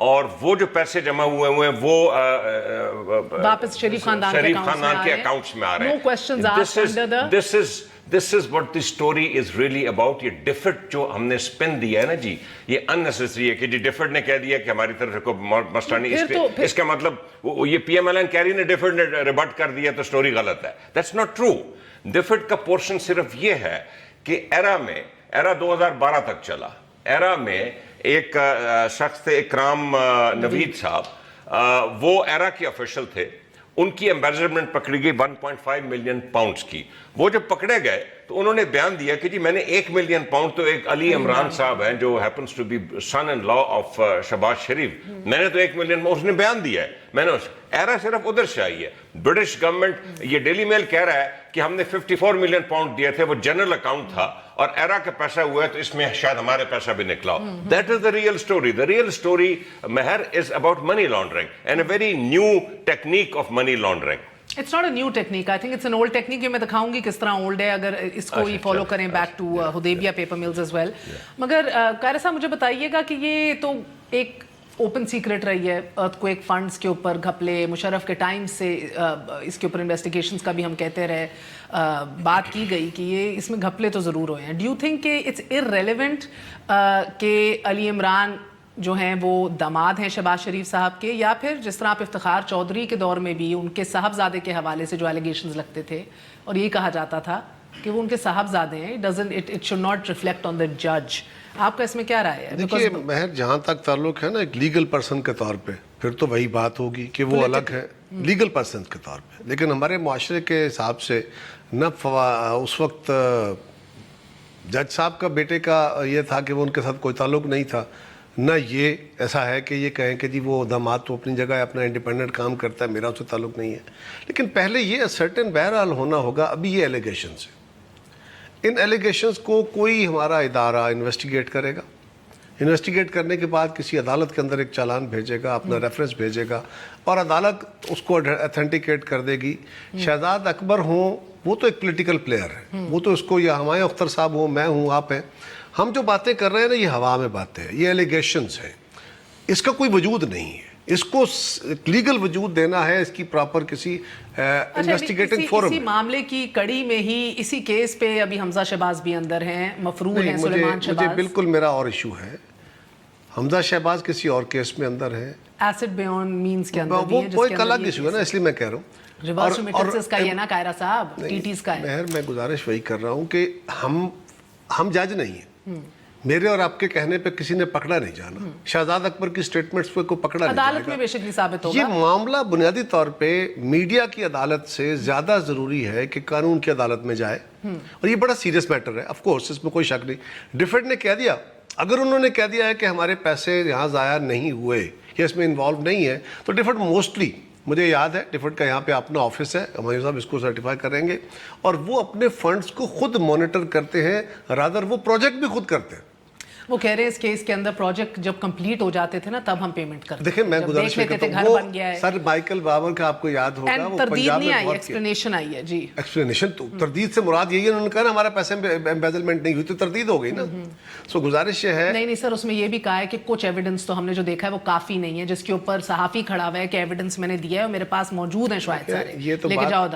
اور وہ جو پیسے جمع ہوئے ہیں وہ واپس شریف خاندان کے اکاؤنٹس میں آ رہے ہیں. No questions asked under the This is what the story is really about. یہ ڈیفٹ جو ہم نے اسپن دیا ہے نا جی, یہ unnecessary ہے کہ جی ڈیفٹ نے کہہ دیا کہ ہماری طرف کو مسئلہ نہیں, اس کا مطلب یہ پی ایم ایل این کیری نے ڈیفٹ نے ریبٹ کر دیا تو سٹوری غلط ہے. That's not true. ڈیفٹ کا پورشن صرف یہ ہے کہ ایرا 2012 تک چلا. ایرا میں ایک شخص تھے اکرام نوید صاحب, وہ ایرا کے آفیشل تھے, ان کی ایمبیزمنٹ پکڑی گئی 1.5 ملین پاؤنڈز کی. وہ جب پکڑے گئے تو انہوں نے بیان دیا کہ جی میں نے 1 ملین پاؤنڈ, تو ایک علی عمران صاحب ہیں جو happens to be son in law of Shahbaz Sharif, میں نے تو 1 ملین, اس نے بیان دیا ہے, میں نے ایرا صرف ادھر سے آئی ہے. برٹش گورنمنٹ, یہ ڈیلی میل کہہ رہا ہے کہ ہم نے 54 ملین پاؤنڈ دیے تھے, وہ جنرل اکاؤنٹ تھا, اور ایرا کا پیسہ ہوا ہے تو اس میں شاید ہمارے پیسہ بھی نکلا. That is the real story. The real story Mehr is about money laundering and a very new technique of money laundering. It's not a new technique. I think it's an old technique. میں دکھاؤں گی کس طرح old ہے اگر اس کو ہی فالو کریں back to Hudaibiya paper mills as well. مگر قاہرہ صاحب مجھے بتائیے گا کہ یہ تو ایک اوپن سیکرٹ رہی ہے, ارتھ کویک فنڈز کے اوپر گھپلے, مشرف کے ٹائم سے اس کے اوپر انویسٹیگیشنز کا بھی ہم کہتے رہے, بات کی گئی کہ یہ اس میں گھپلے تو ضرور ہوئے ہیں. ڈو یو تھنک کہ اٹس irrelevant کہ علی عمران جو ہیں وہ داماد ہیں شہباز شریف صاحب کے, یا پھر جس طرح آپ افتخار چودھری کے دور میں بھی ان کے صاحبزادے کے حوالے سے جو ایلیگیشنز لگتے تھے اور یہی کہا جاتا تھا کہ وہ ان کے صاحبزادے ہیں, it should not reflect on the judge. آپ کا اس میں کیا رائے ہے؟ دیکھیے مہر, جہاں تک تعلق ہے نا ایک لیگل پرسن کے طور پہ, پھر تو وہی بات ہوگی کہ وہ الگ ہے لیگل پرسن کے طور پہ, لیکن ہمارے معاشرے کے حساب سے نہ اس وقت جج صاحب کا بیٹے کا یہ تھا کہ وہ ان کے ساتھ کوئی تعلق نہیں تھا, نہ یہ ایسا ہے کہ یہ کہیں کہ جی وہ داماد تو اپنی جگہ اپنا انڈیپینڈنٹ کام کرتا ہے, میرا اس سے تعلق نہیں ہے. لیکن پہلے یہ سرٹن بہرحال ہونا ہوگا. ابھی یہ ایلیگیشنز ہیں, ان ایلیگیشنز کو کوئی ہمارا ادارہ انویسٹیگیٹ کرے گا, انویسٹیگیٹ کرنے کے بعد کسی عدالت کے اندر ایک چالان بھیجے گا, اپنا ریفرنس بھیجے گا, اور عدالت اس کو اتھینٹیکیٹ کر دے گی. شہزاد اکبر ہوں وہ تو ایک پولیٹیکل پلیئر ہے, وہ تو اس کو, یا ہمایوں اختر صاحب ہوں, میں ہوں, آپ ہیں, ہم جو باتیں کر رہے ہیں نا یہ ہوا میں باتیں ہیں, یہ ایلیگیشنز ہیں, اس کا کوئی وجود نہیں ہے. اس کو لیگل وجود دینا ہے اس کی پراپر کسی انویسٹیگیٹنگ فورم. اسی معاملے کی کڑی میں ہی اسی کیس پہ ابھی حمزہ شہباز بھی اندر ہیں, مفرور ہیں سلیمان شہباز. مجھے بالکل میرا اور ایشو ہے, حمزہ شہباز کسی اور کیس میں اندر ہے, ایسڈ بیون مینز کے اندر بھی ہیں, وہ ایک الگ ایشو ہے نا, اس لیے میں کہہ رہا ہوں ریورس ریمیٹنسز کا یہ نا قاہرہ صاحب, ٹی ٹیز کا ہے. مہر میں گزارش وہی کر رہا ہوں کہ ہم جج نہیں ہیں, میرے اور آپ کے کہنے پہ کسی نے پکڑا نہیں جانا, شہزاد اکبر کی سٹیٹمنٹس پہ کوئی پکڑا نہیں جانا. عدالت میں بے شک ثابت ہوگا. یہ معاملہ بنیادی طور پہ میڈیا کی عدالت سے زیادہ ضروری ہے کہ قانون کی عدالت میں جائے, اور یہ بڑا سیریس میٹر ہے, آف کورس اس میں کوئی شک نہیں. ڈیفیڈ نے کہہ دیا, اگر انہوں نے کہہ دیا ہے کہ ہمارے پیسے یہاں ضائع نہیں ہوئے یا اس میں انوالو نہیں ہے, تو ڈیفیڈ موسٹلی مجھے یاد ہے ڈیفیڈ کا یہاں پہ اپنا آفس ہے, ہمایوں صاحب اس کو سرٹیفائی کریں گے, اور وہ اپنے فنڈز کو خود مانیٹر کرتے ہیں, رادر وہ پروجیکٹ بھی خود کرتے ہیں. وہ کہہ رہے ہیں اس کیس کے اندر پروجیکٹ جب کمپلیٹ ہو جاتے تھے نا تب ہم پیمنٹ کرتے. دیکھیں میں گزارش کرتا ہوں, وہ سر مائیکل بابر کا آپ کو یاد ہوگا, وہ تردید نہیں آئی, ایکسپلینیشن آئی ہے. جی ایکسپلینیشن, تو تردید سے مراد یہی ہے, انہوں نے کہا نا ہمارا پیسے ایمبیزلمنٹ نہیں ہوئی, تو تردید ہو گئی نا. سو گزارش یہ ہے, نہیں سر, اس میں یہ بھی کہا ہے کہ کچھ ایویڈنس تو ہم نے جو دیکھا ہے وہ کافی نہیں ہے, جس کے اوپر صحافی کھڑا ہوا ہے کہ ایویڈنس میں نے دیا ہے اور میرے پاس موجود ہیں شاید سارے. یہ تو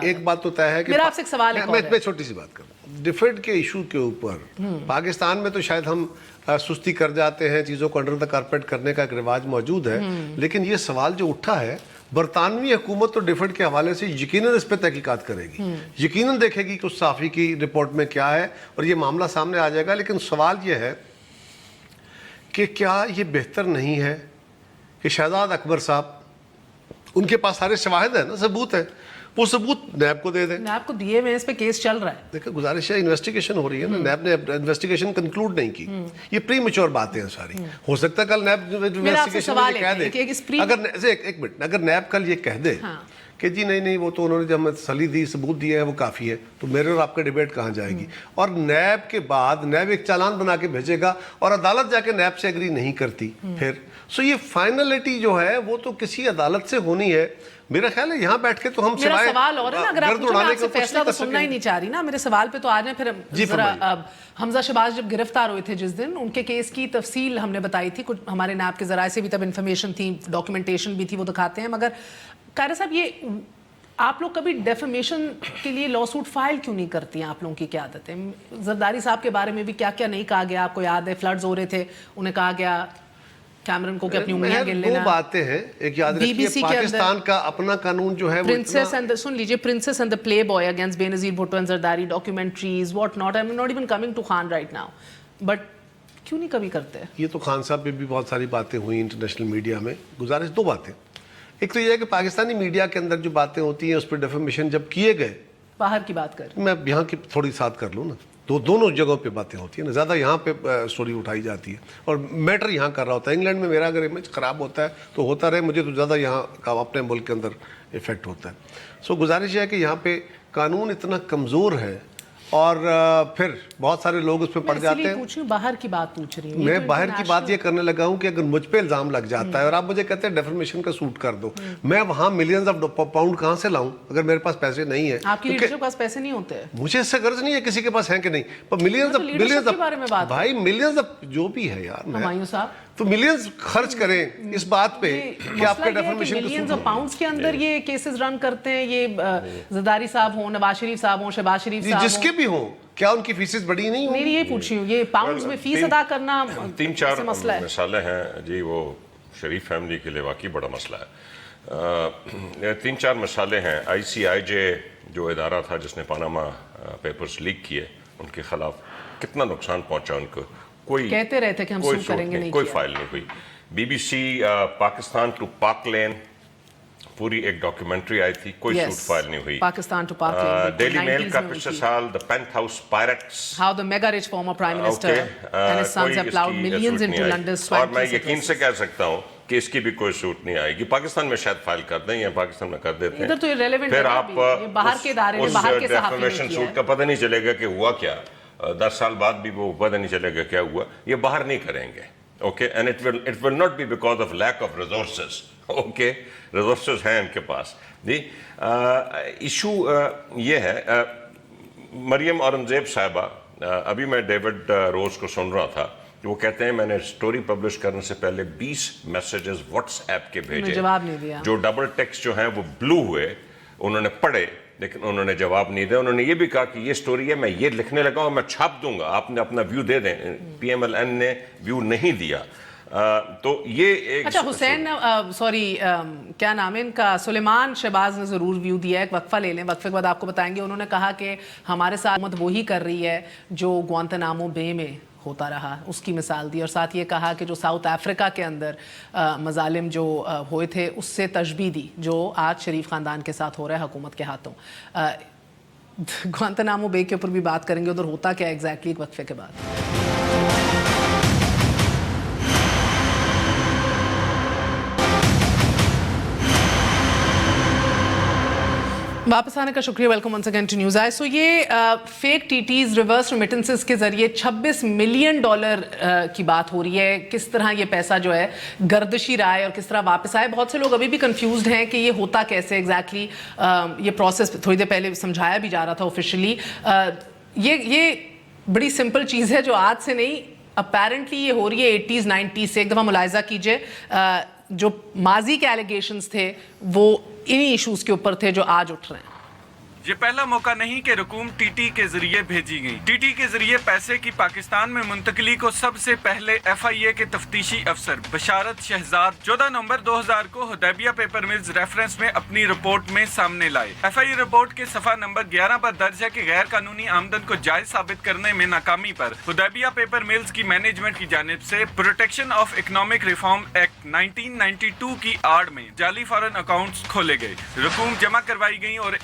ایک بات تو طے ہے کہ میرا آپ سے ایک سوال ہے, میں چھوٹی سی بات کروں, ڈیفیڈ کے ایشو کے اوپر پاکستان میں تو شاید ہم سستی کر جاتے ہیں, چیزوں کو انڈر دا کارپیٹ کرنے کا ایک رواج موجود ہے, لیکن یہ سوال جو اٹھا ہے, برطانوی حکومت تو ڈیفیڈ کے حوالے سے یقیناً اس پہ تحقیقات کرے گی, یقیناً دیکھے گی کہ اس صحافی کی رپورٹ میں کیا ہے, اور یہ معاملہ سامنے آ جائے گا. لیکن سوال یہ ہے کہ کیا یہ بہتر نہیں ہے کہ شہزاد اکبر صاحب, ان کے پاس سارے شواہد ہیں نا, ثبوت ہے, وہ ثبوت نیب کو دے دیں. نیب کو دیے ہوئے, اس پہ کیس چل رہا ہے. دیکھیں گزارش ہے, انویسٹیگیشن ہو رہی ہے نا, نیب نے انویسٹیگیشن کنکلوڈ نہیں کی, یہ پری میچور باتیں ہیں ساری. ہو سکتا ہے کل نیب انویسٹیگیشن میں کہہ دے, ایک منٹ, اگر نیب کل یہ کہہ دے کہ جی نہیں وہ تو انہوں نے جب تسلی دی, ثبوت دیا ہے, وہ کافی ہے, تو میرے اور آپ کا ڈیبیٹ کہاں جائے گی. اور نیب کے بعد نیب ایک چالان بنا کے بھیجے گا, اور عدالت جا کے نیب سے ایگری نہیں کرتی, پھر سو یہ فائنلٹی جو ہے وہ تو کسی عدالت سے ہونی ہے. میرا خیال ہے یہاں بیٹھ کے تو ہم میرا سوال اور ہے نا, اگر آپ مجھے آپ سے فیصلہ تو سننا ہی نہیں چاہ رہی نا, میرے سوال پہ تو آ جائیں. پھر ذرا حمزہ شہباز جب گرفتار ہوئے تھے جس دن, ان کے کیس کی تفصیل ہم نے بتائی تھی, کچھ ہمارے نیب کے ذرائع سے بھی تب انفارمیشن تھی, ڈاکیومنٹیشن بھی تھی, وہ دکھاتے ہیں. مگر قاری صاحب یہ آپ لوگ کبھی ڈیفیمیشن کے لیے لا سوٹ فائل کیوں نہیں کرتی ہیں؟ آپ لوگوں کی کیا عادت ہے؟ زرداری صاحب کے بارے میں بھی کیا کیا نہیں کہا گیا, آپ کو یاد ہے؟ فلڈز ہو رہے تھے, انہیں کہا گیا کیمرن کو کہ اپنی انگلیاں گن لینا. دو باتیں ہیں, ایک یاد رکھیے پاکستان کا اپنا قانون جو ہے, پرنسس اینڈ سن لیجیے, princess and the playboy against Benazir Bhutto and Zardari, documentaries what not. I am not even coming to Khan right now, but کیوں نہیں کبھی کرتے؟ یہ تو خان صاحب پہ بھی بہت ساری باتیں ہوئی انٹرنیشنل میڈیا میں. گزارش دو باتیں, ایک تو یہ ہے کہ پاکستانی میڈیا کے اندر جو باتیں ہوتی ہیں اس پہ ڈیفیمیشن جب کیے گئے, باہر کی بات کر, میں یہاں کی تھوڑی ساتھ کر لوں نا, دونوں جگہوں پہ باتیں ہوتی ہیں نا, زیادہ یہاں پہ سٹوری اٹھائی جاتی ہے اور میٹر یہاں کر رہا ہوتا ہے. انگلینڈ میں میرا اگر امیج خراب ہوتا ہے تو ہوتا رہے, مجھے تو زیادہ یہاں کا اپنے ملک کے اندر افیکٹ ہوتا ہے. سو گزارش یہ ہے کہ یہاں پہ قانون اتنا کمزور ہے اور پھر بہت سارے لوگ اس پہ پڑ جاتے ہیں. باہر کی بات پوچھ رہی ہوں, میں باہر کی بات یہ کرنے لگا ہوں کہ اگر مجھ پہ الزام لگ جاتا ہے اور آپ مجھے کہتے ہیں ڈیفرمیشن کا سوٹ کر دو, میں وہاں ملینز آف پاؤنڈ کہاں سے لاؤں اگر میرے پاس پیسے نہیں ہیں؟ آپ کی لیڈرشپ کے پاس پیسے نہیں ہوتے, مجھے اس سے غرض نہیں ہے کسی کے پاس ہیں کہ نہیں, پر ملینز بھائی ملینز جو بھی ہے یار, ہمایوں صاحب تو ملینز خرچ کریں اس بات پہ کہ آپ کا ڈیفرمیشن ملینز آف پاؤنڈز کے اندر یہ کیسز رن کرتے ہیں. یہ زرداری صاحب ہوں, نواز شریف صاحب ہوں, شہباز شریف صاحب ہوں, جس کے بھی ہوں, کیا ان کی فیسز بڑی نہیں ہوں؟ میری یہ پوچھی ہوں, یہ پاؤنڈز میں فیس ادا کرنا تین چار مسئلہ ہے. مثالیں ہیں جی, وہ شریف فیملی کے لیے واقعی بڑا مسئلہ ہے. تین چار مثالیں ہیں. ICIJ جو ادارہ تھا جس نے پاناما پیپرز لیک کیے, ان کے خلاف کتنا نقصان پہنچا ان کو, کوئی کہتے رہے تھے کہ ہم سو کریں گے, نہیں کوئی فائل نہیں ہوئی. BBC پاکستان ٹو پاک لین پوری ایک ڈاکیومنٹری آئی تھی, کوئی سوٹ فائل نہیں ہوئی. پاکستان ٹو پاک لین, ڈیلی میل کا پچھلے سال the penthouse pirates, how the mega rich former prime minister and his sons have ploughed millions into London swipe. اور میں یقین سے کہہ سکتا ہوں کہ اس کی بھی کوئی سوٹ نہیں آئے گی. پاکستان میں شاید فائل کر دیں یا پاکستان میں کر دیتے ہیں, ادھر تو ریلیونٹ پھر ہے, آپ باہر کے ادارے نے, باہر کے صحافی نے کیا سوٹ کا پتہ نہیں چلے گا کہ ہوا کیا, 10 سال بعد بھی وہ پتہ نہیں چلے گا کیا ہوا. یہ باہر نہیں کریں گے, okay, and it will not be because of lack of resources, okay, resources ہیں ان کے پاس جی. ایشو یہ ہے, مریم اورنگزیب صاحبہ, ابھی میں ڈیوڈ روز کو سن رہا تھا کہ وہ کہتے ہیں میں نے سٹوری پبلش کرنے سے پہلے 20 میسیجز واٹس ایپ کے بھیجے, جواب نہیں دیا. جو ڈبل ٹیکسٹ جو ہیں وہ بلو ہوئے, انہوں نے پڑھے لیکن انہوں نے جواب نہیں دیا. انہوں نے یہ بھی کہا کہ یہ سٹوری ہے, میں یہ لکھنے لگا ہوں, میں چھاپ دوں گا, آپ نے اپنا ویو دے دیں. PMLN نے ویو نہیں دیا. تو یہ ایک اچھا حسین, سوری کیا نام ہے ان کا, سلیمان شہباز نے ضرور ویو دیا ہے. ایک وقفہ لے لیں, وقفے کے بعد آپ کو بتائیں گے. انہوں نے کہا کہ ہمارے ساتھ حکومت وہی کر رہی ہے جو گوانتانامو بے میں ہوتا رہا, اس کی مثال دی, اور ساتھ یہ کہا کہ جو ساؤتھ افریقہ کے اندر مظالم جو ہوئے تھے اس سے تشبیہ دی جو آج شریف خاندان کے ساتھ ہو رہا ہے حکومت کے ہاتھوں. گوانتانامو بے کے اوپر بھی بات کریں گے, ادھر ہوتا کیا ایگزیکٹلی, ایک وقفے کے بعد. واپس آنے کا شکریہ, welcome once again to News Eye. سو یہ فیک TTs, ریورس ریمیٹنسز کے ذریعے $26 ملین کی بات ہو رہی ہے. کس طرح یہ پیسہ جو ہے گردشی رہا ہے اور کس طرح واپس آئے. بہت سے لوگ ابھی بھی کنفیوزڈ ہیں کہ یہ ہوتا کیسے ایگزیکٹلی. یہ پروسیس تھوڑی دیر پہلے سمجھایا بھی جا رہا تھا آفیشلی. یہ بڑی سمپل چیز ہے جو آج سے نہیں, اپیرنٹلی یہ ہو رہی ہے 80s 90s سے. ایک دفعہ ملاحظہ کیجئے, جو ماضی کے ایلیگیشنز تھے وہ انہی ایشوز کے اوپر تھے جو آج اٹھ رہے ہیں. یہ پہلا موقع نہیں کہ رقوم TT کے ذریعے بھیجی گئی. TT کے ذریعے پیسے کی پاکستان میں منتقلی کو سب سے پہلے FIA کے تفتیشی افسر بشارت شہزاد 14 نومبر 2000 کو حدیبیہ پیپر ملز ریفرنس میں اپنی رپورٹ میں سامنے لائے. FIA رپورٹ کے صفحہ نمبر 11 پر درج ہے کہ غیر قانونی آمدن کو جائز ثابت کرنے میں ناکامی پر حدیبیہ پیپر ملز کی مینجمنٹ کی جانب سے protection of economic reform act 1992 کی آڑ میں جعلی فارن اکاؤنٹس کھولے گئے, رقوم جمع کروائی گئی اور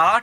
8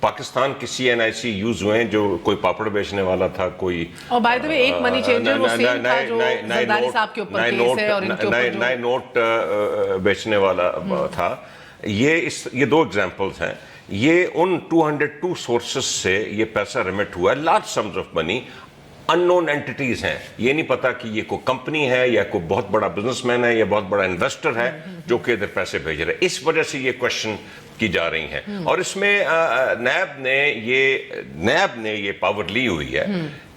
پاکستان کی CNIC یوز ہوئے ہیں، جو کوئی پاپڑ بیچنے والا تھا، کوئی اور بائی دا وے ایک منی چینجر وہ سیم تھا جو زرداری صاحب کے اوپر کیس ہے اور ان کے اوپر نئے نوٹ بیچنے والا تھا. یہ دو ایگزامپلز ہیں. یہ ان 202 سورسز سے یہ پیسہ ریمٹ ہوا ہے. Large sums of money in known entities ہیں. یہ نہیں پتا کہ یہ کوئی کمپنی ہے یا کوئی بہت بڑا بزنس مین ہے یا بہت بڑا انویسٹر ہے جو کہ ادھر پیسے بھیج رہے. اس وجہ سے یہ کوشچن کی جا رہی ہیں. اور اس میں نیب نے یہ پاور لی ہوئی ہے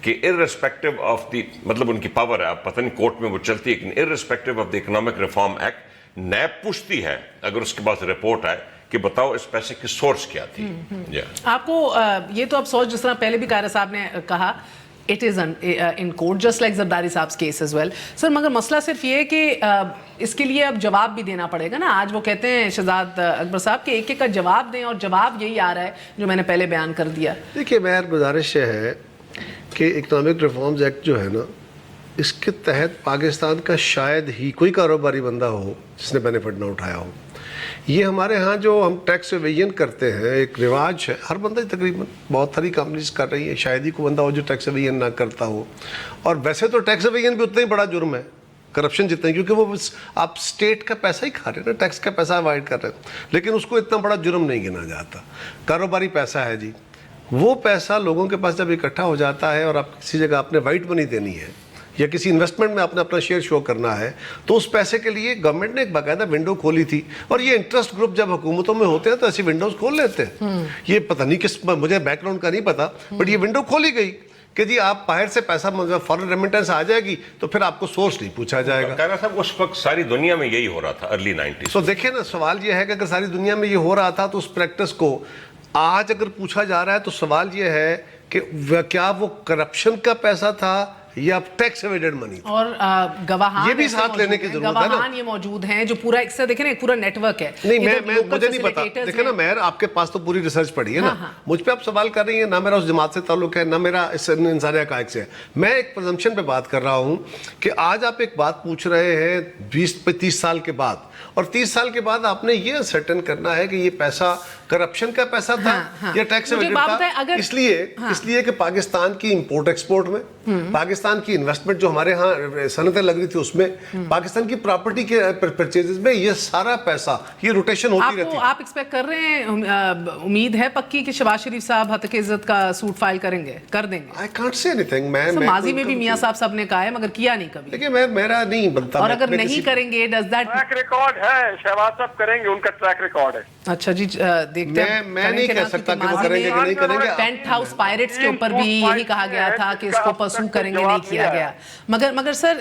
کہ irrespective of the مطلب ان کی پاور ہے، آپ پتہ نہیں کورٹ میں وہ چلتی ہے، لیکن irrespective of the economic reform act NAB پوچھتی ہے اگر اس کے پاس رپورٹ آئے کہ بتاؤ اس پیسے کی سورس کیا تھی. آپ کو یہ تو اب سوچ، جس طرح پہلے بھی قاہرہ صاحب نے کہا it is in court just like Zardari صاحب case as well. سر مگر مسئلہ صرف یہ ہے کہ اس کے لیے اب جواب بھی دینا پڑے گا نا. آج وہ کہتے ہیں شہزاد اکبر صاحب کہ ایک ایک کا جواب دیں، اور جواب یہی آ رہا ہے جو میں نے پہلے بیان کر دیا. دیکھیے میرا گزارش یہ ہے کہ اکنامک ریفارمز ایکٹ جو ہے نا، اس کے تحت پاکستان کا شاید ہی کوئی کاروباری بندہ ہو جس نے بینیفٹ نہ اٹھایا ہو. یہ ہمارے ہاں جو ہم ٹیکس ایویژن کرتے ہیں ایک رواج ہے، ہر بندہ تقریباً بہت ساری کمپنیز کر رہی ہے، شاید ہی کوئی بندہ ہو جو ٹیکس ایویژن نہ کرتا ہو. اور ویسے تو ٹیکس ایویژن بھی اتنا ہی بڑا جرم ہے کرپشن جتنا ہے، کیونکہ وہ آپ اسٹیٹ کا پیسہ ہی کھا رہے ہیں نا، ٹیکس کا پیسہ اوائڈ کر رہے ہیں. لیکن اس کو اتنا بڑا جرم نہیں گنا جاتا. کاروباری پیسہ ہے جی، وہ پیسہ لوگوں کے پاس جب اکٹھا ہو جاتا ہے اور آپ کسی جگہ آپ نے وائٹ منی دینی ہے یا کسی انویسٹمنٹ میں آپ نے اپنا شیئر شو کرنا ہے، تو اس پیسے کے لیے گورنمنٹ نے ایک باقاعدہ ونڈو کھولی تھی. اور یہ انٹرسٹ گروپ جب حکومتوں میں ہوتے ہیں تو ایسی ونڈوز کھول لیتے ہیں. یہ پتہ نہیں کس، مجھے بیک گراؤنڈ کا نہیں پتا، بٹ یہ ونڈو کھولی گئی کہ جی آپ باہر سے پیسہ فارن ریمیٹنس آ جائے گی تو پھر آپ کو سورس نہیں پوچھا جائے گا. قاہرہ صاحب اس وقت ساری دنیا میں یہی ہو رہا تھا ارلی 90s. تو دیکھیں نا، سوال یہ ہے کہ اگر ساری دنیا میں یہ ہو رہا تھا تو اس پریکٹس کو آج اگر پوچھا جا رہا ہے تو سوال یہ ہے کہ کیا وہ کرپشن کا پیسہ تھا یا ٹیکس ایویڈڈ منی. اور گواہان یہ بھی ساتھ لینے کی ضرورت ہے نا. گواہان یہ موجود ہیں جو پورا ایک سے دیکھیں نا، ایک پورا نیٹ ورک ہے. نہیں مجھے نہیں پتا. دیکھیں نا مہر، آپ کے پاس تو پوری ریسرچ پڑھی ہے نا. مجھ پہ آپ سوال کر رہی ہیں، نہ میرا اس جماعت سے تعلق ہے نہ میرا اس انسانی حقائق سے ہے. میں ایک پرزمپشن پہ بات کر رہا ہوں کہ آج آپ ایک بات پوچھ رہے ہیں 20-30 سال کے بعد، اور 30 سال کے بعد آپ نے یہ سرٹن کرنا ہے کہ یہ پیسہ کرپشن کا پیسہ تھا یا ٹیکس ایویڈڈ تھا. اس لیے کہ پاکستان کی امپورٹ ایکسپورٹ میں، پاکستان کی انویسٹمنٹ جو ہمارے ہاں صنعتیں لگ رہی تھی اس میں، پاکستان کی پراپرٹی کے پرچیزز میں، یہ سارا پیسہ یہ روٹیشن ہوتی رہتی ہے. آپ ایکسپیکٹ کر رہے ہیں، امید ہے پکی کہ شہباز شریف صاحب حتیق عزت کا سوٹ فائل کریں گے، کر دیں گے؟ I can't say anything. ماضی میں بھی میاں صاحب نے کہا ہے مگر کیا نہیں کبھی. دیکھیں میرا نہیں بنتا. اور اگر نہیں کریں گے ڈز دیٹ ٹریک ریکارڈ ہے، شہباز صاحب کریں گے، ان کا ٹریک ریکارڈ ہے. اچھا جی، دیکھتے ہیں. میں نہیں کہہ سکتا کہ وہ کریں گے کہ نہیں کریں گے. پینٹ ہاؤس پائریٹس کے اوپر بھی یہی کہا گیا تھا کہ اس کو پرسو کریں گے، نہیں کیا گیا. مگر سر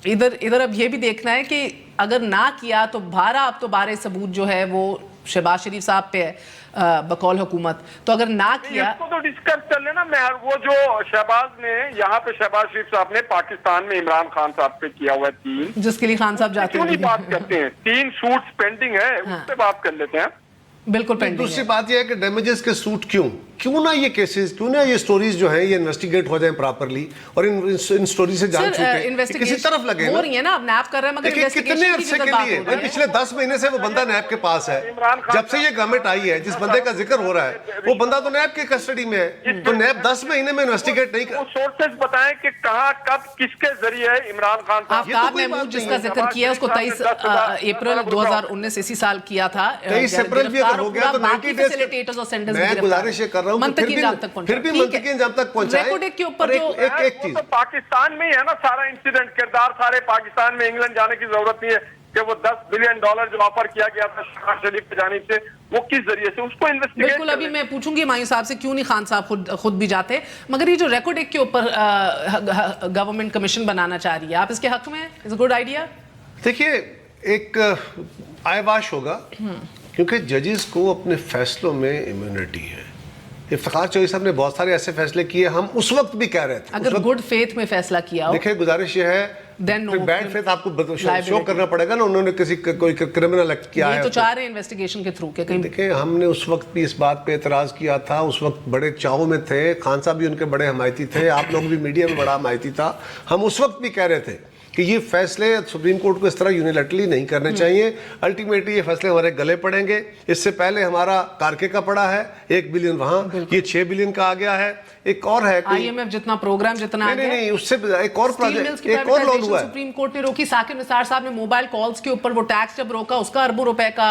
ادھر اب یہ بھی دیکھنا ہے کہ اگر نہ کیا تو اب تو بارے ثبوت جو ہے وہ شہباز شریف صاحب پہ ہے بقول حکومت. تو اگر نہ کیا اس کو تو ڈسکس کر لینا. میں وہ جو شہباز نے یہاں پہ شہباز شریف صاحب نے پاکستان میں عمران خان صاحب پہ کیا ہوا ہے 3، جس کے لیے خان صاحب جاتے کیوں نہیں بات کرتے ہیں؟ 3 سوٹس پینڈنگ ہے، اس پہ بات کر لیتے ہیں. بالکل پینڈنگ. دوسری بات یہ ہے کہ ڈیمیجز کے سوٹ کیوں نہ یہ کیسز، کیوں نہ یہ سٹوریز جو ہیں یہ انویسٹیگیٹ ہو جائیں پراپرلی، اور ان سٹوری سے جان چھوٹے کسی طرف لگے ہو رہی ہے نا. اب نیب کر رہے ہیں مگر کتنے عرصے کے لیے، پچھلے 10 مہینے سے وہ بندہ نیب کے پاس ہے. جب سے یہ گورنمنٹ آئی ہے، جس بندے کا ذکر ہو رہا ہے وہ بندہ تو نیب کی کسٹڈی میں ہے. تو نیب 10 مہینے میں انویسٹیگیٹ نہیں کر. سورسز بتائیں کہ کہاں کب کس کے ذریعے عمران خان صاحب. آفتاب محمود جس کا ذکر کیا اس کو 23 اپریل 2019 اسی سال کیا تھا. 23 اپریل بھی اگر ہو گیا تو 90 ڈیز. میں گزارش یہ کر رہا ہوں پھر بھی منطقی انجام تک پہنچائیں. ایک چیز پاکستان میں ہی ہے نا سارا انسیڈنٹ، کردار سارے پاکستان میں. انگلینڈ جانے کی ضرورت نہیں ہے کہ وہ $10 بلین جو آفر کیا گیا تھا شہباز شریف کی جانب سے، وہ کس ذریعے سے، اس کو انویسٹیگیٹ. بالکل، ابھی میں پوچھوں گی مایوں صاحب سے کیوں نہیں خان صاحب خود بھی جاتے. مگر یہ جو ریکارڈ ایکٹ کے اوپر گورنمنٹ کمیشن بنانا چاہ رہی ہے، آپ اس کے حق میں؟ از اے گڈ آئیڈیا. دیکھیے ایک آئے باش ہوگا کیونکہ ججز کو اپنے فیصلوں میں امیونٹی ہے. افتخار چوہدری صاحب نے بہت سارے ایسے فیصلے کیے، ہم اس وقت بھی کہہ رہے تھے. اگر گڈ فیتھ میں فیصلہ کیا ہو، دیکھیں گزارش یہ ہے بیڈ فیتھ آپ کو شو کرنا پڑے گا نا. انہوں نے کوئی کرمنل ایکٹ کیا ہے یہ تو چاہ رہے ہیں انویسٹیگیشن کے تھرو کہ کہیں. دیکھیں ہم نے اس وقت بھی اس بات پہ اعتراض کیا تھا، اس وقت بڑے چاؤ میں تھے. خان صاحب بھی ان کے بڑے حمایتی تھے، آپ لوگ بھی میڈیا میں بڑا حمایتی تھا. ہم اس وقت بھی کہہ رہے تھے کہ یہ فیصلے سپریم کورٹ کو اس طرح یونیلیٹرلی نہیں کرنے چاہیے. الٹیمیٹلی یہ فیصلے ہمارے گلے پڑیں گے. اس سے پہلے ہمارا کارکے کا پڑا ہے 1 بلین وہاں, یہ 6 بلین کا آ گیا ہے. ایک اور ہے IMF جتنا پروگرام جتنا نہیں اس سے ایک اور لون ہوا ہے. سپریم کورٹ نے روکی. ثاقب نثار صاحب نے موبائل کالز کے اوپر وہ ٹیکس جب روکا, اس کا اربوں روپے کا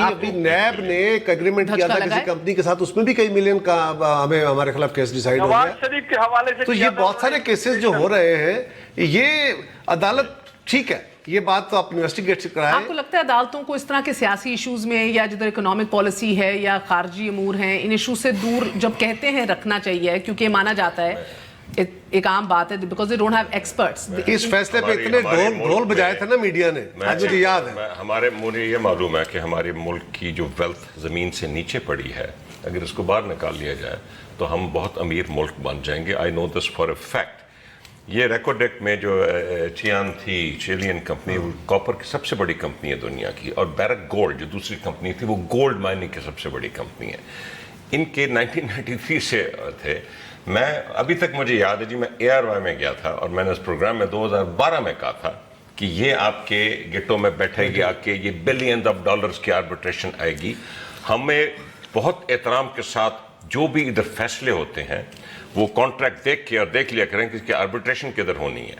ابھی نیب نے ایک ایگریمنٹ کیا تھا کسی کمپنی کے ساتھ, اس میں بھی کئی ملین کا ہمیں ہمارے خلاف کیس ڈیسائیڈ ہو نواز گیا. شریف کے حوالے سے تو یہ بہت سارے کیسز جو ہو رہے ہیں, یہ عدالت ٹھیک ہے, یہ بات تو آپ انویسٹیگیٹ کرائیں. آپ کو لگتا ہے عدالتوں کو اس طرح کے سیاسی ایشوز میں یا جدھر اکنامک پالیسی ہے یا خارجی امور ہیں, ان ایشوز سے دور جب کہتے ہیں رکھنا چاہیے, کیونکہ یہ مانا جاتا ہے ایک عام بات ہے because they don't have experts. اس فیصلے پہ اتنے ڈھول بجائے تھے نا میڈیا نے, آج مجھے یاد ہے. مجھے یہ معلوم ہے کہ ہمارے ملک کی جو ویلتھ زمین سے نیچے پڑی ہے, اگر اس کو باہر نکال لیا جائے تو ہم بہت امیر ملک بن جائیں گے. آئی نو دس فار اے فیکٹ. یہ ریکوڈیک میں جو چیان تھی, چیلین کمپنی, وہ کاپر کی سب سے بڑی کمپنی ہے دنیا کی, اور بیرک گولڈ جو دوسری کمپنی تھی وہ گولڈ مائننگ کی سب سے بڑی کمپنی ہے. ان کے 1993 سے تھے. میں ابھی تک مجھے یاد ہے جی, میں ARY میں گیا تھا اور میں نے اس پروگرام میں 2012 میں کہا تھا کہ یہ آپ کے گٹوں میں بیٹھے گی آ کے, یہ بلینز آف ڈالرز کی آربیٹریشن آئے گی. ہمیں بہت احترام کے ساتھ جو بھی ادھر فیصلے ہوتے ہیں وہ کانٹریکٹ دیکھ لیا کریں کہ اس کی آربیٹریشن کدھر ہونی ہے.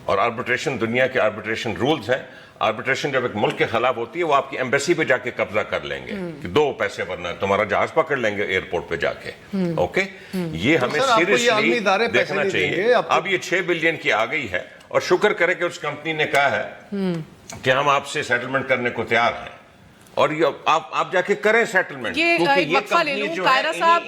اور آربیٹریشن, دنیا کے آربیٹریشن رولز ہیں. آربیٹریشن جب ایک ملک کے خلاف ہوتی ہے وہ آپ کی ایمبیسی پہ جا کے قبضہ کر لیں گے کہ 2 پیسے ورنہ تمہارا جہاز پکڑ لیں گے ایئرپورٹ پہ جا کے. اوکے, یہ ہمیں سیریسلی دیکھنا چاہیے. اب یہ 6 بلین کی آ گئی ہے, اور شکر کریں کہ اس کمپنی نے کہا ہے کہ ہم آپ سے سیٹلمنٹ کرنے کو تیار ہیں, اور یہ آپ جا کے کریں سیٹلمنٹ. یہ وقفہ لے لوں کائرہ صاحب,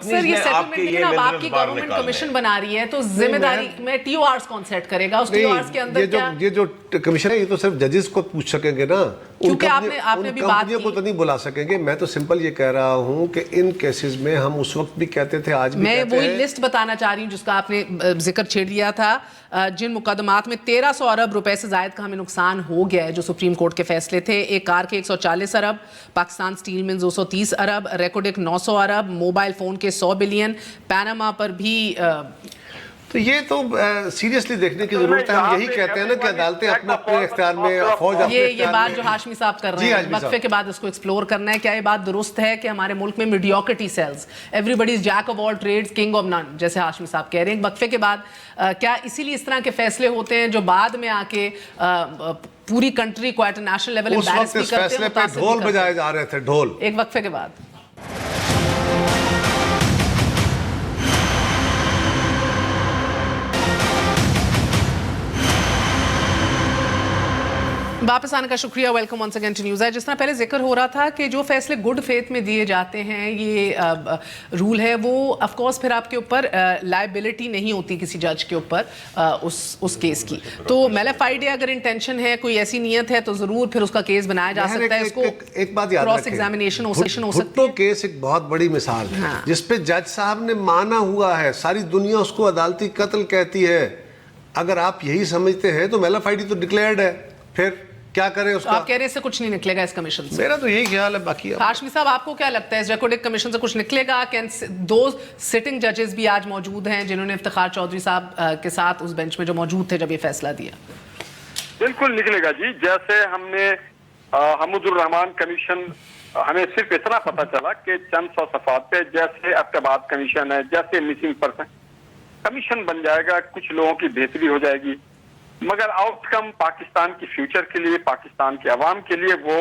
سر یہ سیٹلمنٹ لیکن اب آپ کی گورنمنٹ کمیشن بنا رہی ہے, تو ذمہ داری میں TORs کون سیٹ کرے گا؟ اس TORs کے اندر کیا یہ جو کمیشن ہے یہ تو صرف ججز کو پوچھ سکیں گے نا, کیونکہ آپ نے بھی بات کمپنیوں کو تو نہیں بلا سکیں گے. میں تو سمپل یہ کہہ رہا ہوں کہ ان کیسز میں ہم اس وقت بھی کہتے تھے, آج بھی میں وہی لسٹ بتانا چاہ رہی ہوں جس کا آپ نے ذکر چھیڑ دیا تھا, جن مقدمات میں 1300 ارب روپے سے زائد کا ہمیں نقصان ہو گیا ہے, جو سپریم کورٹ کے فیصلے تھے. ایک کار کے 140 ارب, پاکستان سٹیل ملز 230 ارب, ریکوڈک 900 ارب, موبائل فون کے 100 بلین, پیناما پر بھی. تو یہ تو سیریسلی دیکھنے کی ضرورت ہے. ہم یہی کہتے ہیں نا کہ عدالتیں اپنے اختیار میں, فوج اپنے یہ بات جو ہاشمی صاحب کر رہے ہیں, وقفے کے بعد اس کو ایکسپلور کرنا ہے. کیا یہ بات درست ہے کہ ہمارے ملک میں mediocrity sells, everybody is jack of all trades king of none, جیسے ہاشمی صاحب کہہ رہے ہیں. وقفے کے بعد کیا اسی لیے اس طرح کے فیصلے ہوتے ہیں جو بعد میں آ کے پوری کنٹری کو ایٹ نیشنل لیول امبیرس بھی کرتے ہیں؟ ڈھول بجائے جا رہے تھے, ڈھول. ایک وقفے کے بعد واپس آنے کا شکریہ. Welcome once again to News Eye. جس طرح پہلے ذکر ہو رہا تھا کہ جو فیصلے گڈ فیتھ میں دیے جاتے ہیں, یہ رول ہے, وہ آف کورس پھر آپ کے اوپر لائبلٹی نہیں ہوتی کسی جج کے اوپر اس کیس کی. تو میلیفائڈ ہے, اگر انٹینشن ہے, کوئی ایسی نیت ہے, تو ضرور پھر اس کا کیس بنایا جا سکتا ہے. اس کو ایک بات یاد کراس ایگزامینیشن ہو سکتی ہے. بھٹو کیس ایک بہت بڑی مثال ہے جس پہ جج صاحب نے مانا ہوا ہے, ساری دنیا اس کو عدالتی قتل کہتی ہے. اگر آپ یہی سمجھتے ہیں تو میلیفائڈی تو ڈکلیئرڈ ہے, پھر کیا کریں اس کا؟ آپ کہہ رہے سے کچھ نہیں نکلے گا اس کمیشن سے. میرا تو یہی خیال ہے. باقی ہاشمی صاحب آپ کو کیا لگتا ہے اس ریکارڈنگ کمیشن سے کچھ نکلے گا؟ 2 سٹنگ ججز بھی آج موجود ہیں جنہوں نے افتخار چودھری صاحب کے ساتھ اس بینچ میں جو موجود تھے جب یہ فیصلہ دیا. بالکل نکلے گا جی. جیسے ہم نے حمود الرحمان کمیشن, ہمیں صرف اتنا پتا چلا کہ چند 100 صفحات پہ, جیسے اقتباس کمیشن ہے, جیسے مسنگ پرسن کمیشن بن جائے گا, کچھ لوگوں کی بہتری ہو جائے گی, مگر آؤٹ کم پاکستان کی فیوچر کے لیے, پاکستان کے عوام کے لیے وہ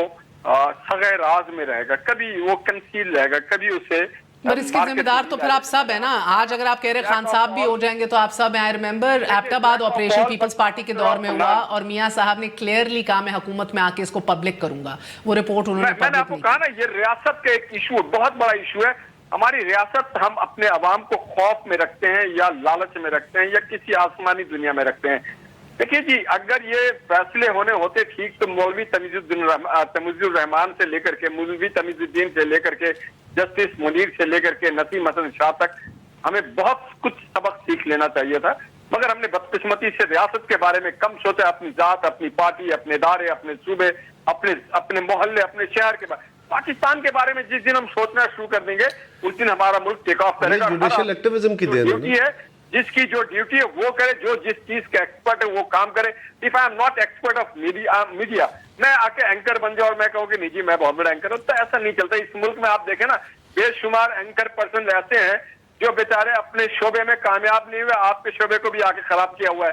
سغیر راز میں رہے گا, کبھی وہ کنسیل رہے گا, کبھی اسے. پر اس کے ذمہ دار تو پھر آپ سب ہیں نا. آج اگر آپ کہہ رہے خان صاحب بھی ہو جائیں گے تو آپ سب ہیں. آئی ریمبر ایبٹ آباد آپریشن پیپلز پارٹی کے دور میں ہوا, اور میاں صاحب نے کلیئرلی کہا میں حکومت میں آ کے اس کو پبلک کروں گا. وہ رپورٹ انہوں نے میں نے آپ کو کہا نا, یہ ریاست کا ایک ایشو ہے, بہت بڑا ایشو ہے. ہماری ریاست ہم اپنے عوام کو خوف میں رکھتے ہیں یا لالچ میں رکھتے ہیں یا کسی آسمانی دنیا میں رکھتے ہیں. دیکھیے جی, اگر یہ فیصلے ہونے ہوتے ٹھیک تو مولوی تمیز الرحمان سے لے کر کے, مولوی تمیز الدین سے لے کر کے, جسٹس منیر سے لے کر کے نسیم حسن شاہ تک ہمیں بہت کچھ سبق سیکھ لینا چاہیے تھا. مگر ہم نے بدقسمتی سے ریاست کے بارے میں کم سوچا, اپنی ذات, اپنی پارٹی, اپنے ادارے, اپنے صوبے, اپنے محلے, اپنے شہر کے بارے, پاکستان کے بارے میں جس دن ہم سوچنا شروع کر دیں گے اس دن ہمارا ملک ٹیک آف کرے گا. جوڈیشل ایکٹیویزم کی دیر ہے جس کی جو ڈیوٹی ہے وہ کرے, جو جس چیز کا ایکسپرٹ ہے وہ کام کرے. If I am not expert of media, میں آ کے اینکر بن جاؤں اور میں کہوں کہ نہیں جی میں بہت بڑا اینکر ہوں, تو ایسا نہیں چلتا. اس ملک میں آپ دیکھیں نا بے شمار اینکر پرسن ایسے ہیں جو بیچارے اپنے شعبے میں کامیاب نہیں ہوئے, آپ کے شعبے کو بھی آ کے خراب کیا ہوا ہے.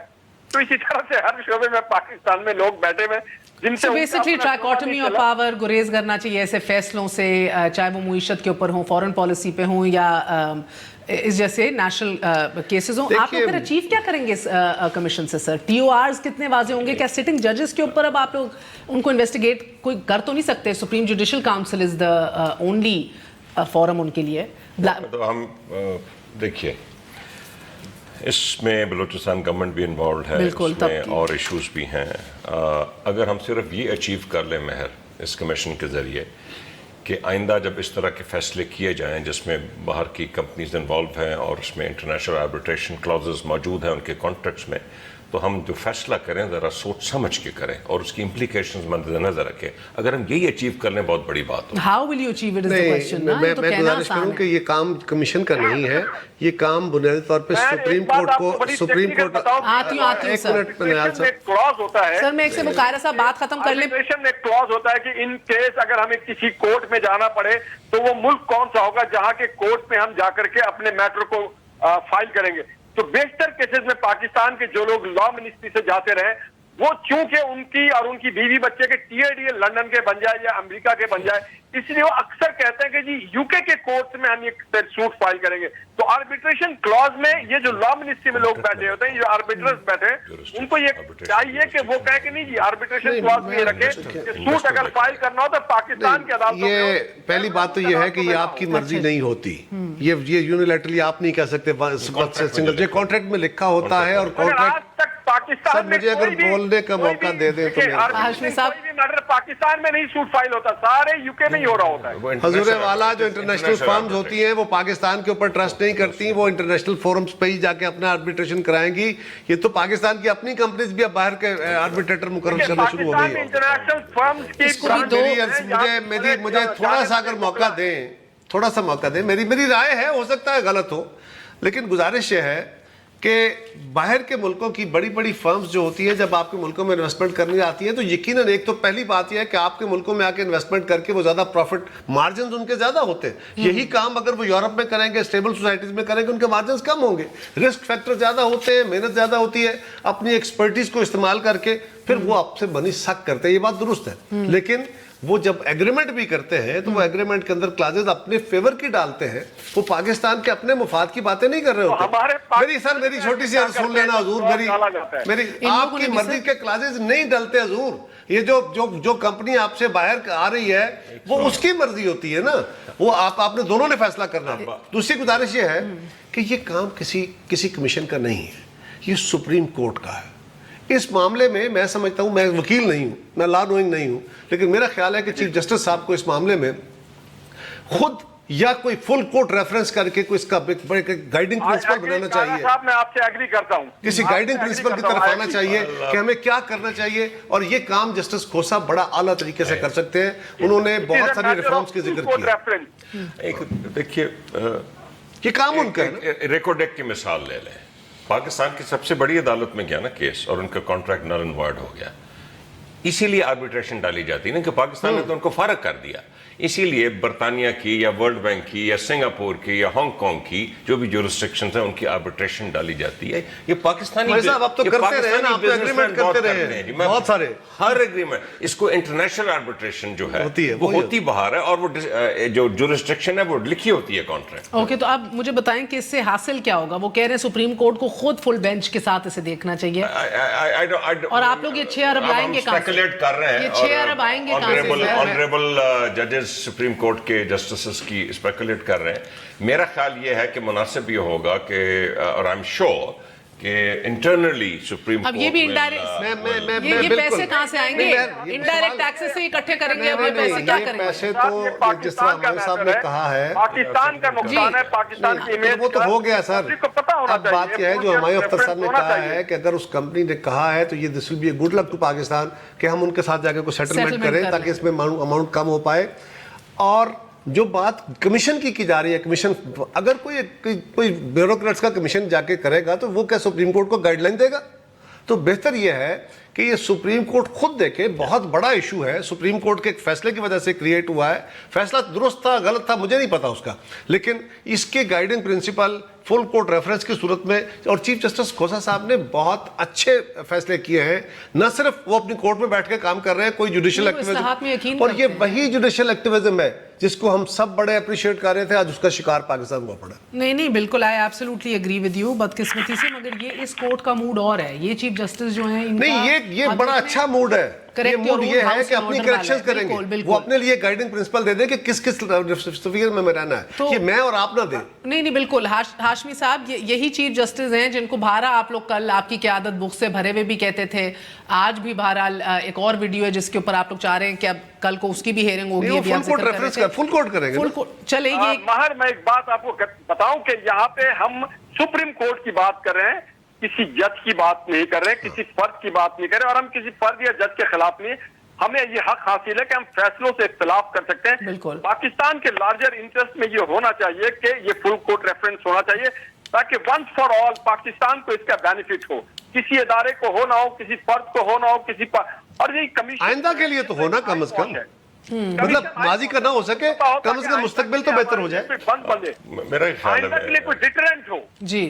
تو اسی طرح سے ہر شعبے میں پاکستان میں لوگ بیٹھے ہوئے جن سے بیسکلی ٹرائکوٹمی آف پاور گریز کرنا چاہیے ایسے فیصلوں سے, چاہے وہ معیشت کے اوپر ہوں, فورن پالیسی پہ ہوں, یا اس جیسے نیشنل کیسز ہوں. آپ لوگ پھر اچیو کیا کریں گے اس کمیشن سے سر؟ ٹی او آرز کتنے واضح ہوں گے؟ کیا سٹنگ ججز کے اوپر اب آپ لوگ ان کو انویسٹیگیٹ کوئی کر تو نہیں سکتے؟ Supreme Judicial Council is the only forum ان کے لیے. تو ہم دیکھیے اس میں بلوچستان گورنمنٹ بھی انوالوڈ ہے, اس میں اور ایشوز بھی ہیں. اگر ہم صرف یہ اچیو کر لیں مہر اس کمیشن کے ذریعے کہ آئندہ جب اس طرح کے فیصلے کیے جائیں جس میں باہر کی کمپنیز انوالو ہیں اور اس میں انٹرنیشنل آربیٹریشن کلازز موجود ہیں ان کے کانٹریکٹس میں, تو ہم جو فیصلہ کریں ذرا سوچ سمجھ کے کریں اور اس کی امپلیکیشنز مد نظر رکھیں. اگر ہم یہی اچیو کر لیں بہت بڑی بات ہو. How will you achieve it is the question. میں گزارش کروں کہ یہ کام کمیشن کا نہیں ہے, یہ کام بنیادی طور پہ سپریم کورٹ کو آتی ہوں سر. کلاز ہوتا ہے سر میں ایک سے مقایرہ صاحب بات ختم کر لیں. آربیٹریشن میں ایک کلاز ہوتا ہے کہ ان کیس اگر ہمیں کسی کورٹ میں جانا پڑے تو وہ ملک کون سا ہوگا جہاں کے کورٹ میں ہم جا کر کے اپنے میٹر کو فائل کریں گے. تو بیشتر کیسز میں پاکستان کے جو لوگ لا منسٹری سے جاتے رہے وہ چونکہ ان کی اور ان کی بیوی بچے کے T A D A London کے بن جائے یا امریکہ کے بن جائے, اس لیے وہ اکثر کہتے ہیں کہ جی یو کے کورٹ میں ہم یہ سوٹ فائل کریں گے. تو آربیٹریشن کلاز میں یہ جو لا منسٹری میں لوگ بیٹھے ہوتے ہیں, جو آربیٹرز بیٹھے ہیں, ان کو یہ چاہیے کہ وہ کہے کہ نہیں جی آربیٹریشن کلاز میں یہ رکھے کہ سوٹ اگر فائل کرنا ہو تو پاکستان کی عدالتوں میں. یہ پہلی بات تو یہ ہے کہ یہ آپ کی مرضی نہیں ہوتی, یہ یونیلیٹرلی آپ نہیں کہہ سکتے سنگل, یہ کانٹریکٹ میں لکھا ہوتا ہے. اور کانٹریکٹ پاکستان میں مجھے اگر بولنے کا موقع دے دیں تو کوئی بھی میٹر پاکستان میں نہیں سوٹ فائل ہوتا, سارے یو کے میں ہی ہو رہا ہوتا ہے. حضور والا جو انٹرنیشنل فارمز ہوتی ہیں وہ پاکستان کے اوپر ٹرسٹ نہیں کرتی, وہ انٹرنیشنل فورمز پہ ہی جا کے اپنا آربیٹریشن کرائیں گی. یہ تو پاکستان کی اپنی کمپنیز بھی اب باہر کے آربیٹریٹر مقرر کرنا شروع ہو گئی ہے. انٹرنیشنل فرمز کی مجھے تھوڑا سا اگر موقع دیں, تھوڑا سا موقع دیں. میری رائے ہے, ہو سکتا ہے غلط ہو, لیکن گزارش یہ ہے کہ باہر کے ملکوں کی بڑی بڑی فرمز جو ہوتی ہیں جب آپ کے ملکوں میں انویسٹمنٹ کرنی آتی ہے تو یقیناً ایک تو پہلی بات یہ ہے کہ آپ کے ملکوں میں آ کے انویسٹمنٹ کر کے وہ زیادہ پروفٹ مارجنز ان کے زیادہ ہوتے ہیں. یہی کام اگر وہ یورپ میں کریں گے, اسٹیبل سوسائٹیز میں کریں گے, ان کے مارجنز کم ہوں گے, رسک فیکٹر زیادہ ہوتے ہیں, محنت زیادہ ہوتی ہے. اپنی ایکسپرٹیز کو استعمال کر کے پھر وہ آپ سے بنی سخت کرتے ہیں, یہ بات درست ہے. لیکن وہ جب ایگریمنٹ بھی کرتے ہیں تو وہ ایگریمنٹ کے اندر کلازز اپنے فیور کی ڈالتے ہیں, وہ پاکستان کے اپنے مفاد کی باتیں نہیں کر رہے ہوتے. میری چھوٹی سی عرض سن لینا حضور, میری آپ کی مرضی کے کلازز نہیں ڈلتے حضور. یہ جو کمپنی آپ سے باہر آ رہی ہے وہ اس کی مرضی ہوتی ہے نا, وہ آپ نے دونوں نے فیصلہ کرنا ہے. دوسری گزارش یہ ہے کہ یہ کام کسی کمیشن کا نہیں ہے, یہ سپریم کورٹ کا ہے. اس معاملے میں سمجھتا ہوں, میں وکیل نہیں ہوں, میں لا نوئنگ نہیں ہوں, لیکن میرا خیال ہے کہ چیف جسٹس صاحب کو اس معاملے میں خود یا کوئی فل کورٹ ریفرنس کر کے کوئی اس کا گائیڈنگ پرنسپل بنانا چاہیے. میں آپ سے ایگری کرتا ہوں, کسی گائیڈنگ پرنسپل کی طرف آنا چاہیے کہ ہمیں کیا کرنا چاہیے, اور یہ کام جسٹس کھوسا بڑا اعلیٰ طریقے سے کر سکتے ہیں. انہوں نے بہت ساری ریفارمز کے ذکر کیا. دیکھیے یہ کام ان کا ہے. ریکوڈیک کی مثال لے لیں, پاکستان کی سب سے بڑی عدالت میں گیا نا کیس, اور ان کا کانٹریکٹ نل اینڈ وائڈ ہو گیا. اسی لیے آربیٹریشن ڈالی جاتی ہے نا کہ پاکستان نے تو ان کو فارغ کر دیا. اسی لیے برطانیہ کی یا ورلڈ بینک کی یا سنگاپور کی یا ہانگ کانگ کی جو بھی جورسڈکشنز ہیں ان کی آربیٹریشن ڈالی جاتی ہے. یہ پاکستانی صاحب اب تو کرتے رہے نا, آپ تو ایگریمنٹ کرتے رہے ہیں بہت سارے, ہر ایگریمنٹ. اس کو انٹرنیشنل آربیٹریشن جو ہے وہ ہوتی باہر ہے, اور وہ جو جورسڈکشن ہے وہ لکھی ہوتی ہے کانٹریکٹ. اوکے, تو آپ مجھے بتائیں کہ اس سے حاصل کیا ہوگا؟ وہ کہہ رہے ہیں سپریم کورٹ کو خود فل بینچ کے ساتھ اسے دیکھنا چاہیے, اور آپ لوگ یہ 6 ارب لائیں گے کہاں سے؟ کر رہے ہیں, یہ 6 ارب آئیں گے کہاں سے؟ آنریبل ججز سپریم کورٹ کے جسٹسز کی اسپیکولیٹ کر رہے ہیں. میرا خیال یہ ہے کہ مناسب یہ ہوگا کہ, اور آئی ایم شیور کہ انٹرنلی سپریم کورٹ, اب یہ بھی انڈائریکٹ, یہ پیسے کہاں سے آئیں گے؟ انڈائریکٹ ٹیکسز سے اکٹھے کریں گے, اب یہ پیسے کیا کریں گے؟ پیسے تو جس طرح ہمارے صاحب نے کہا ہے پاکستان کا نقصان ہے, پاکستان کی امیج, وہ تو ہو گیا سر. اب بات یہ ہے جو ہمایوں اختر صاحب نے کہا ہے کہ اگر اس کمپنی نے کہا ہے تو یہ this will be a good luck to Pakistan کہ ہم ان کے ساتھ جا کے کوئی سیٹلمنٹ کریں تاکہ اس میں اماؤنٹ کم ہو پائے. اور جو بات کمیشن کی جا رہی ہے، کمیشن اگر کوئی بیوروکریٹس کا کمیشن جا کے کرے گا تو وہ کیا سپریم کورٹ کو گائیڈ لائن دے گا؟ تو بہتر یہ ہے کہ یہ سپریم کورٹ خود دیکھے، بہت بڑا ایشو ہے، سپریم کورٹ کے ایک فیصلے کی وجہ سے کریٹ ہوا ہے، فیصلہ درست تھا غلط تھا مجھے نہیں پتا اس کا، لیکن اس کے guiding principle full court reference کی صورت میں، اور چیف جسٹس کھوسا صاحب نے بہت اچھے فیصلے کیے ہیں، نہ صرف وہ اپنی کورٹ میں بیٹھ کے کام کر رہے ہیں، کوئی جوڈیشل ایکٹیویزم، اور یہ وہی جوڈیشل ایکٹیویزم ہے جس کو ہم سب بڑے اپریشیٹ کر رہے تھے، آج اس کا شکار پاکستان ہوا پڑا۔ نہیں بالکل، آئی ایبسولوٹلی اگری ود یو، بدقسمتی سے مگر یہ اس کورٹ کا موڈ اور ہے، یہ چیف جسٹس جو ہیں نہیں، یہ بڑا اچھا موڈ ہے، یہ موڈ یہ ہے کہ اپنی کریکشنز کریں گے، وہ اپنے لیے گائیڈنگ پرنسپل دے دیں کہ کس سفیر میں رہنا ہے، یہ میں اور آپ نہ دیں۔ نہیں بالکل، ہاشمی صاحب یہی چیف جسٹس ہیں جن کو بہرحال آپ لوگ کل آپ کی قیادت بک سے بھرے ہوئے بھی کہتے تھے، آج بھی بہرحال ایک اور ویڈیو ہے جس کے اوپر آپ لوگ چاہ رہے ہیں کہ اب کل کو اس کی بھی ہیئرنگ ہوگی، یہ بھی آپ ذکر کر رہے تھے، فل کورٹ کریں گے۔ چلے یہ ماہر، میں ایک بات آپ کو بتاؤں کہ یہاں پہ ہم سپریم کورٹ کی بات کر رہے ہیں، کسی جج کی بات نہیں کر رہے، کسی فرد کی بات نہیں کر رہے، اور ہم کسی فرد یا جج کے خلاف نہیں، ہمیں یہ حق حاصل ہے کہ ہم فیصلوں سے اختلاف کر سکتے ہیں۔ بالکل، پاکستان کے لارجر انٹرسٹ میں یہ ہونا چاہیے کہ یہ فل کورٹ ریفرنس ہونا چاہیے تاکہ ونس فار آل پاکستان کو اس کا بینیفٹ ہو، کسی ادارے کو ہو نہ ہو، کسی فرد کو ہو نہ ہو، اور یہ کمیشن آئندہ کے لیے تو ہونا کم از کم، مطلب ماضی کا نہ ہو سکے، کم از کم مستقبل تو بہتر ہو جائے۔ میرا خیال آئندہ کے لیے کوئی ڈیٹرنٹ ہو۔ جی،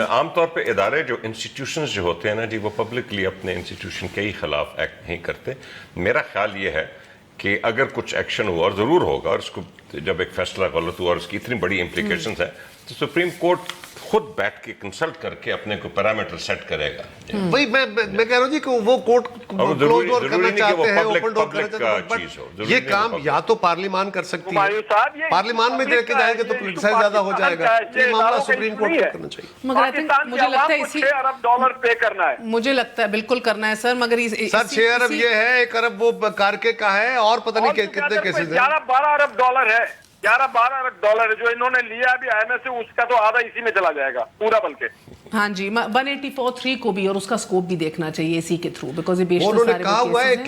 عام طور پہ ادارے جو انسٹیٹیوشنز جو ہوتے ہیں نا جی، وہ پبلکلی اپنے انسٹیٹیوشن کے ہی خلاف ایکٹ نہیں کرتے۔ میرا خیال یہ ہے کہ اگر کچھ ایکشن ہوا، اور ضرور ہوگا، اور اس کو جب ایک فیصلہ غلط ہوا اور اس کی اتنی بڑی امپلیکیشنز ہیں، تو سپریم کورٹ خود بیٹھ کے کنسلٹ کر کے اپنے کو پیرامیٹر سیٹ کرے گا۔ وہی میں کہہ رہا ہوں جی کہ وہ کورٹ کلوز ڈور کرنا چاہتے ہیں، اوپن ڈور کرنا چاہتے ہیں، یہ کام یا تو پارلیمان کر سکتی ہے، پارلیمان میں لے کے جائیں گے تو پولیٹیسائز زیادہ ہو جائے گا، یہ معاملہ سپریم کورٹ کو کرنا چاہیے۔ مگر مجھے لگتا ہے اسی $6 ارب پے کرنا ہے، مجھے لگتا ہے بالکل کرنا ہے سر، مگر سر 6 ارب یہ ہے، 1 ارب وہ کارکے کا ہے، اور پتہ نہیں کتنے کیسز ہیں، 11-12 ارب ڈالر ہے، 11-12 ارب ڈالر ہے جو انہوں نے لیا ابھی آئی ایم ایف سے، اس کا تو آدھا اسی میں چلا جائے گا پورا، بلکہ ہاں جی 184(3) کو بھی اور اس کا سکوپ بھی دیکھنا چاہیے اسی کے تھرو، بیکاز یہ بیشتر انہوں نے سارے کہا ہوا ہے ایک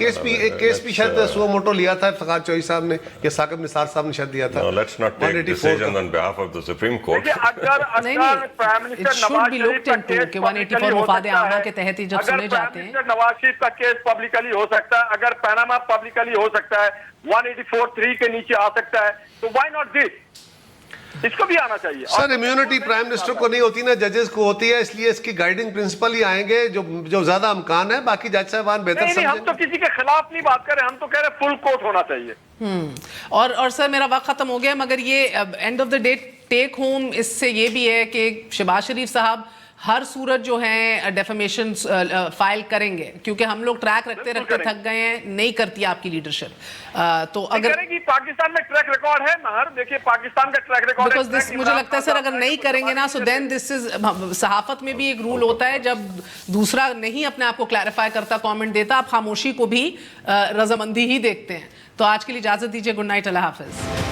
کیس بھی شاید سو موٹو لیا تھا فقار چوئی صاحب نے یا ثاقب نثار صاحب نے شاید دیا تھا۔ No, let's not take decisions on behalf of the Supreme Court. اگر prime It should be looked into کہ 184 مفاد عامہ کے تحت ہی جب سنے جاتے ہیں، نواز شریف کا کیس پبلکلی ہو سکتا ہے، اگر پیناما پبلکلی ہو سکتا ہے، 184(3) کے نیچے آ سکتا ہے، تو وائی ناٹ دس، اس کو بھی آنا چاہیے۔ سر امیونٹی پرائم منسٹر کو نہیں ہوتی نا، ججز کو ہوتی ہے، اس لیے اس کی گائیڈنگ پرنسپل ہی آئیں گے جو زیادہ امکان ہے، باقی جج صاحبان بہتر نہیں، سمجھیں ہم تو کسی کے خلاف نہیں بات کر رہے، ہم تو کہہ رہے فل کورٹ ہونا چاہیے۔ اور سر میرا وقت ختم ہو گیا، مگر یہ end of the day take home اس سے یہ بھی ہے کہ شہباز شریف صاحب ہر صورت جو ہیں ڈیفیمیشن فائل کریں گے، کیونکہ ہم لوگ ٹریک رکھتے تھک گئے ہیں، نہیں کرتی آپ کی لیڈرشپ، تو اگر کرے گی، پاکستان میں ٹریک ریکارڈ ہے مہر، دیکھیے پاکستان کا ٹریک ریکارڈ ہے، بیکاز مجھے لگتا ہے سر اگر نہیں کریں گے نا، سو دین دس از، صحافت میں بھی ایک رول ہوتا ہے جب دوسرا نہیں اپنے آپ کو کلیریفائی کرتا، کامنٹ دیتا، آپ خاموشی کو بھی رضامندی ہی دیکھتے ہیں۔ تو آج کے لیے اجازت دیجیے، گڈ نائٹ، اللہ حافظ۔